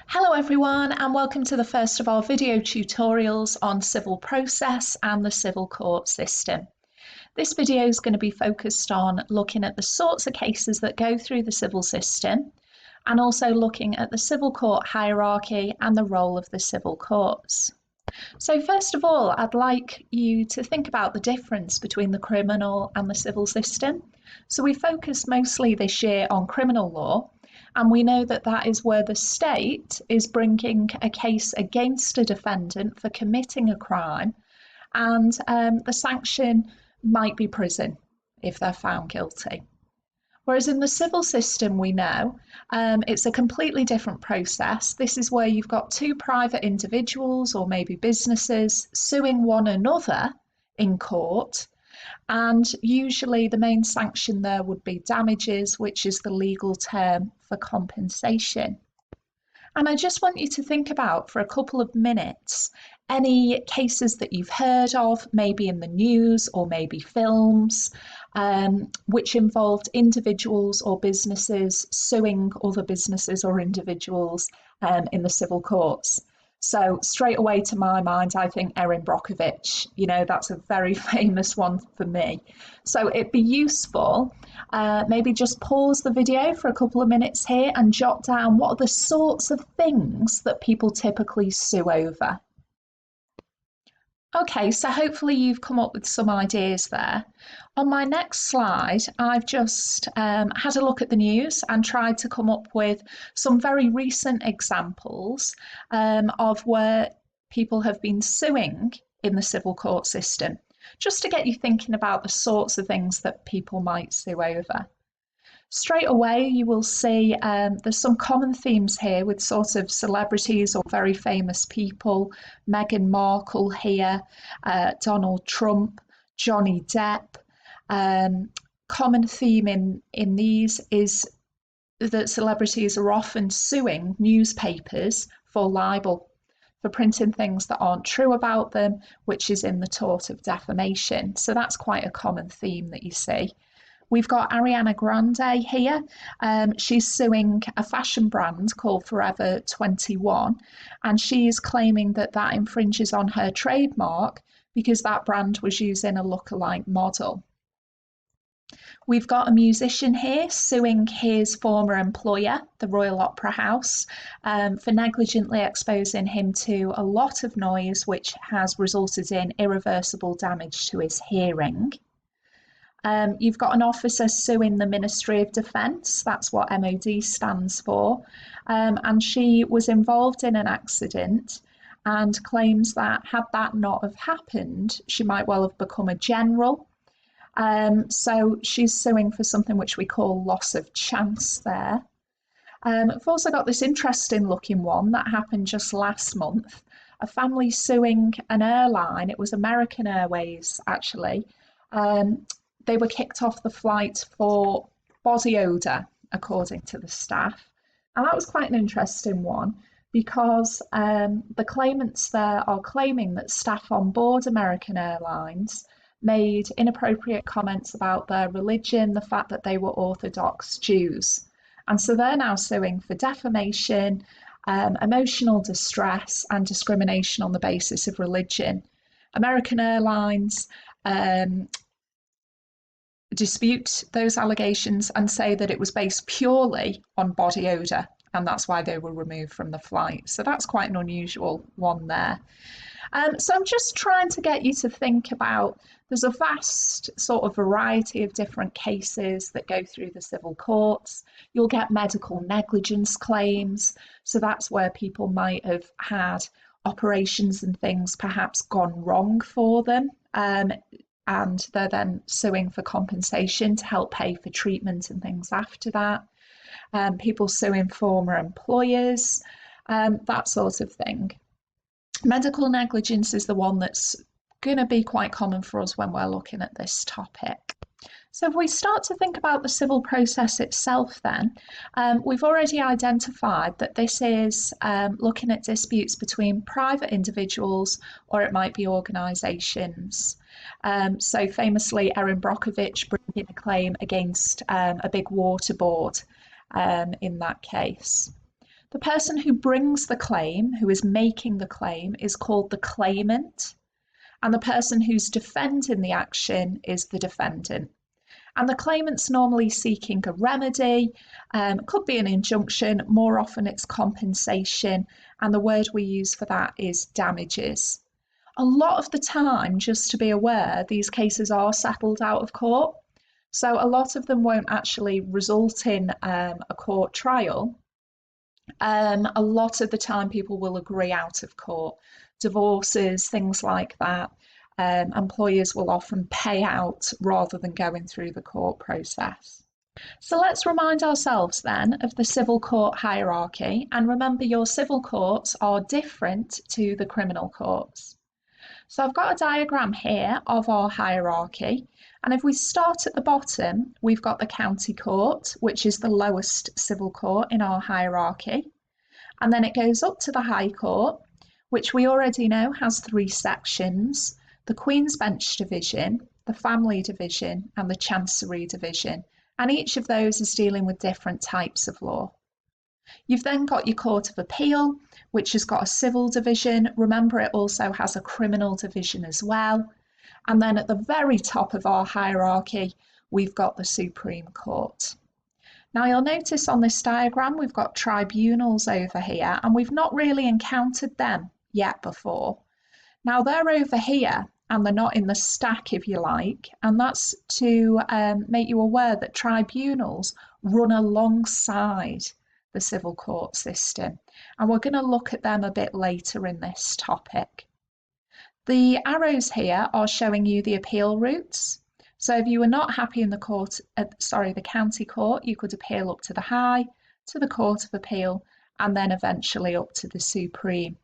Hello everyone and welcome to the first of our video tutorials on civil process and the civil court system. This video is going to be focused on looking at the sorts of cases that go through the civil system and also looking at the civil court hierarchy and the role of the civil courts. So first of all, I'd like you to think about the difference between the criminal and the civil system. So we focused mostly this year on criminal law, and we know that that is where the state is bringing a case against a defendant for committing a crime, and the sanction might be prison if they're found guilty. Whereas in the civil system, we know it's a completely different process. This is where you've got two private individuals or maybe businesses suing one another in court. And usually the main sanction there would be damages, which is the legal term for compensation. And I just want you to think about for a couple of minutes any cases that you've heard of, maybe in the news or maybe films, which involved individuals or businesses suing other businesses or individuals in the civil courts. So straight away to my mind, I think Erin Brockovich, that's a very famous one for me. So it'd be useful, maybe just pause the video for a couple of minutes here and jot down what are the sorts of things that people typically sue over. Okay, so hopefully you've come up with some ideas there. On my next slide, I've just had a look at the news and tried to come up with some very recent examples of where people have been suing in the civil court system, just to get you thinking about the sorts of things that people might sue over. Straight away, you will see there's some common themes here with sort of celebrities or very famous people. Meghan Markle here, Donald Trump, Johnny Depp. Common theme in these is that celebrities are often suing newspapers for libel, for printing things that aren't true about them, which is in the tort of defamation. So that's quite a common theme that you see. We've got Ariana Grande here. She's suing a fashion brand called Forever 21, and she's claiming that that infringes on her trademark because that brand was using a lookalike model. We've got a musician here suing his former employer, the Royal Opera House, for negligently exposing him to a lot of noise, which has resulted in irreversible damage to his hearing. You've got an officer suing the Ministry of Defence, that's what MOD stands for, and she was involved in an accident and claims that had that not have happened, she might well have become a general. So she's suing for something which we call loss of chance there. I've also got this interesting looking one that happened just last month, a family suing an airline. It was American Airways, actually. They were kicked off the flight for body odour, according to the staff. And that was quite an interesting one because the claimants there are claiming that staff on board American Airlines made inappropriate comments about their religion, the fact that they were Orthodox Jews. And so they're now suing for defamation, emotional distress, and discrimination on the basis of religion. American Airlines dispute those allegations and say that it was based purely on body odour, and that's why they were removed from the flight. So that's quite an unusual one there. So I'm just trying to get you to think about, there's a vast sort of variety of different cases that go through the civil courts. You'll get medical negligence claims. So that's where people might have had operations and things perhaps gone wrong for them. And they're then suing for compensation to help pay for treatment and things after that. People suing former employers, that sort of thing. Medical negligence is the one that's going to be quite common for us when we're looking at this topic. So if we start to think about the civil process itself then, we've already identified that this is looking at disputes between private individuals or it might be organisations. So famously, Erin Brockovich bringing a claim against a big water board in that case. The person who brings the claim, who is making the claim, is called the claimant, and the person who's defending the action is the defendant. And the claimant's normally seeking a remedy, could be an injunction, more often it's compensation, and the word we use for that is damages. A lot of the time, just to be aware, these cases are settled out of court. So a lot of them won't actually result in a court trial. A lot of the time, people will agree out of court. Divorces, things like that. Employers will often pay out rather than going through the court process. So let's remind ourselves then of the civil court hierarchy, and remember your civil courts are different to the criminal courts. So I've got a diagram here of our hierarchy, and if we start at the bottom, we've got the county court, which is the lowest civil court in our hierarchy, and then it goes up to the High Court, which we already know has 3 sections: the Queen's Bench Division, the Family Division, and the Chancery Division, and each of those is dealing with different types of law. You've then got your Court of Appeal, which has got a civil division. Remember, it also has a criminal division as well. And then at the very top of our hierarchy, we've got the Supreme Court. Now you'll notice on this diagram, we've got tribunals over here, and we've not really encountered them yet before. Now they're over here, and they're not in the stack, if you like, and that's to make you aware that tribunals run alongside the civil court system, and we're going to look at them a bit later in this topic. The arrows here are showing you the appeal routes. So if you were not happy in the county court, you could appeal up to the High, to the Court of Appeal, and then eventually up to the Supreme.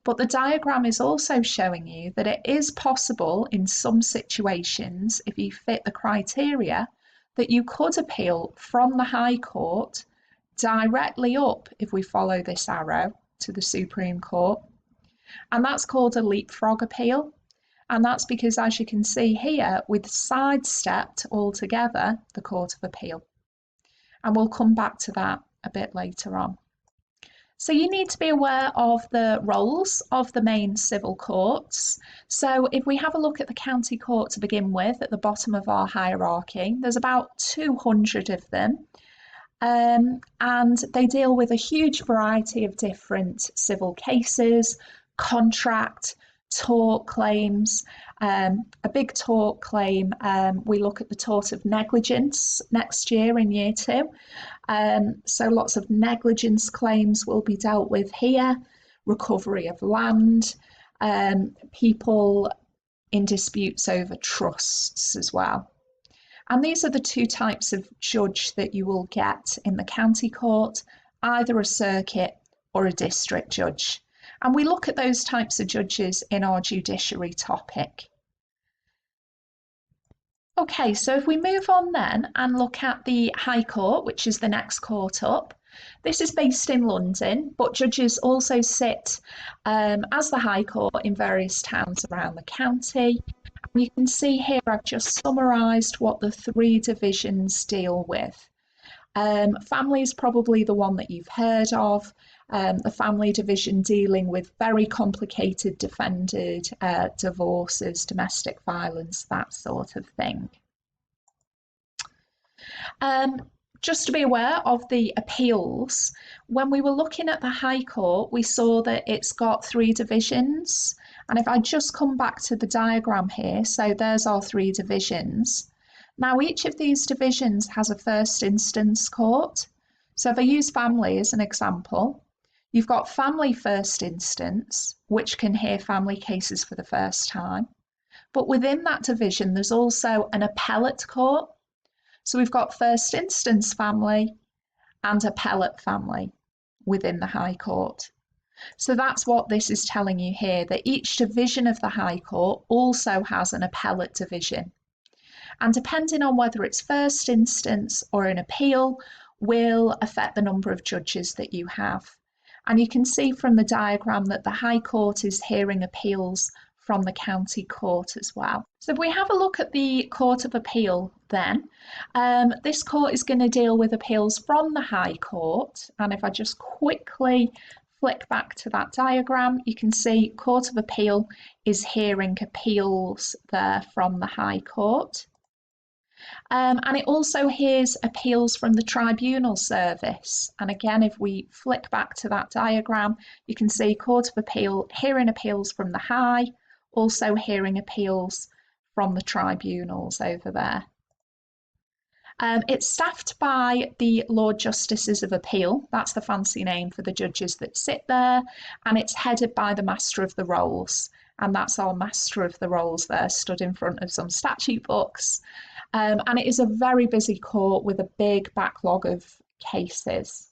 But the diagram is also showing you that it is possible in some situations, if you fit the criteria, that you could appeal from the High Court directly up, if we follow this arrow, to the Supreme Court. And that's called a leapfrog appeal. And that's because, as you can see here, we've sidestepped altogether the Court of Appeal. And we'll come back to that a bit later on. So you need to be aware of the roles of the main civil courts. So if we have a look at the county court to begin with, at the bottom of our hierarchy, there's about 200 of them. And they deal with a huge variety of different civil cases, contract, tort claims. A big tort claim, we look at the tort of negligence next year in year 2. So lots of negligence claims will be dealt with here, recovery of land, people in disputes over trusts as well. And these are the 2 types of judge that you will get in the county court, either a circuit or a district judge. And we look at those types of judges in our judiciary topic. Okay, so if we move on then and look at the High Court, which is the next court up, this is based in London, but judges also sit as the High Court in various towns around the county. You can see here I've just summarised what the 3 divisions deal with. Family is probably the one that you've heard of. The family division dealing with very complicated defended divorces, domestic violence, that sort of thing. Just to be aware of the appeals, when we were looking at the High Court, we saw that it's got 3 divisions. And if I just come back to the diagram here, so there's our 3 divisions. Now, each of these divisions has a first instance court. So if I use family as an example, you've got family first instance, which can hear family cases for the first time. But within that division, there's also an appellate court. So we've got first instance family and appellate family within the High Court. So that's what this is telling you here, that each division of the High Court also has an appellate division. And depending on whether it's first instance or an appeal, will affect the number of judges that you have. And you can see from the diagram that the High Court is hearing appeals from the county court as well. So if we have a look at the Court of Appeal then, this court is going to deal with appeals from the High Court. And if I just quickly flick back to that diagram, you can see Court of Appeal is hearing appeals there from the High Court. And it also hears appeals from the Tribunal Service. And again, if we flick back to that diagram, you can see Court of Appeal hearing appeals from the High, also hearing appeals from the tribunals over there. It's staffed by the Lord Justices of Appeal, that's the fancy name for the judges that sit there, and it's headed by the Master of the Rolls, and that's our Master of the Rolls there, stood in front of some statute books. And it is a very busy court with a big backlog of cases.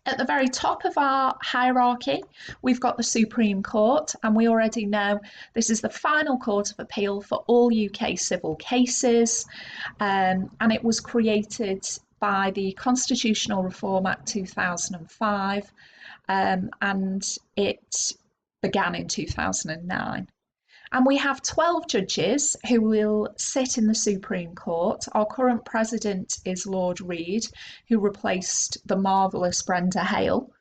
At the very top of our hierarchy, we've got the Supreme Court, and we already know this is the final court of appeal for all UK civil cases, and it was created by the Constitutional Reform Act 2005, and it began in 2009. And we have 12 judges who will sit in the Supreme Court. Our current president is Lord Reid, who replaced the marvellous Brenda Hale.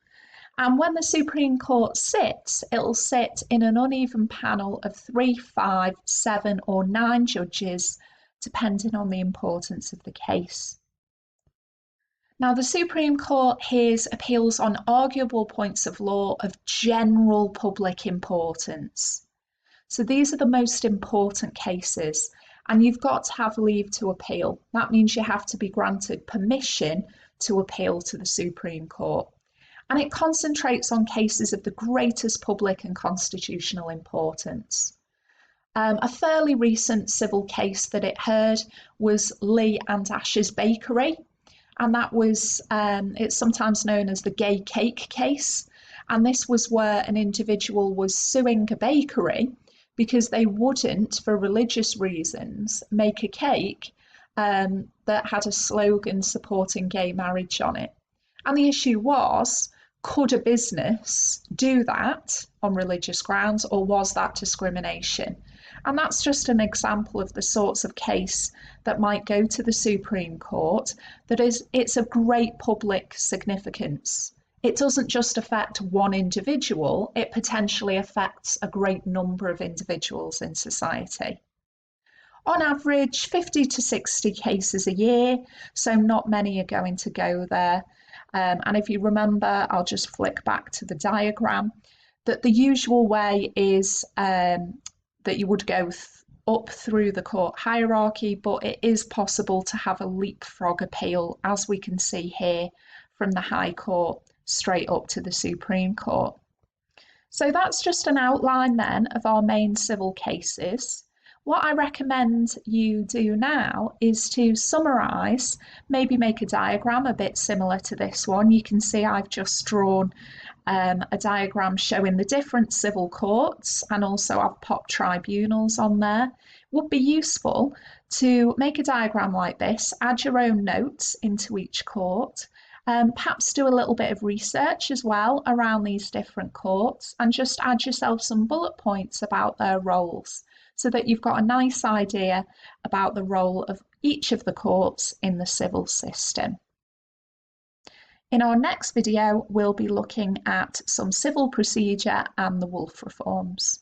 And when the Supreme Court sits, it'll sit in an uneven panel of 3, 5, 7, or 9 judges, depending on the importance of the case. Now, the Supreme Court hears appeals on arguable points of law of general public importance. So these are the most important cases, and you've got to have leave to appeal. That means you have to be granted permission to appeal to the Supreme Court. And it concentrates on cases of the greatest public and constitutional importance. A fairly recent civil case that it heard was Lee and Ash's Bakery, and that was, it's sometimes known as the gay cake case. And this was where an individual was suing a bakery because they wouldn't, for religious reasons, make a cake that had a slogan supporting gay marriage on it. And the issue was, could a business do that on religious grounds, or was that discrimination? And that's just an example of the sorts of case that might go to the Supreme Court, it's of great public significance. It doesn't just affect one individual, it potentially affects a great number of individuals in society. On average, 50 to 60 cases a year, so not many are going to go there. And if you remember, I'll just flick back to the diagram, that the usual way is that you would go up through the court hierarchy, but it is possible to have a leapfrog appeal, as we can see here, from the High Court straight up to the Supreme Court. So that's just an outline then of our main civil cases. What I recommend you do now is to summarise, maybe make a diagram a bit similar to this one. You can see I've just drawn a diagram showing the different civil courts, and also I've popped tribunals on there. It would be useful to make a diagram like this, add your own notes into each court, perhaps do a little bit of research as well around these different courts, and just add yourself some bullet points about their roles so that you've got a nice idea about the role of each of the courts in the civil system. In our next video, we'll be looking at some civil procedure and the Woolf reforms.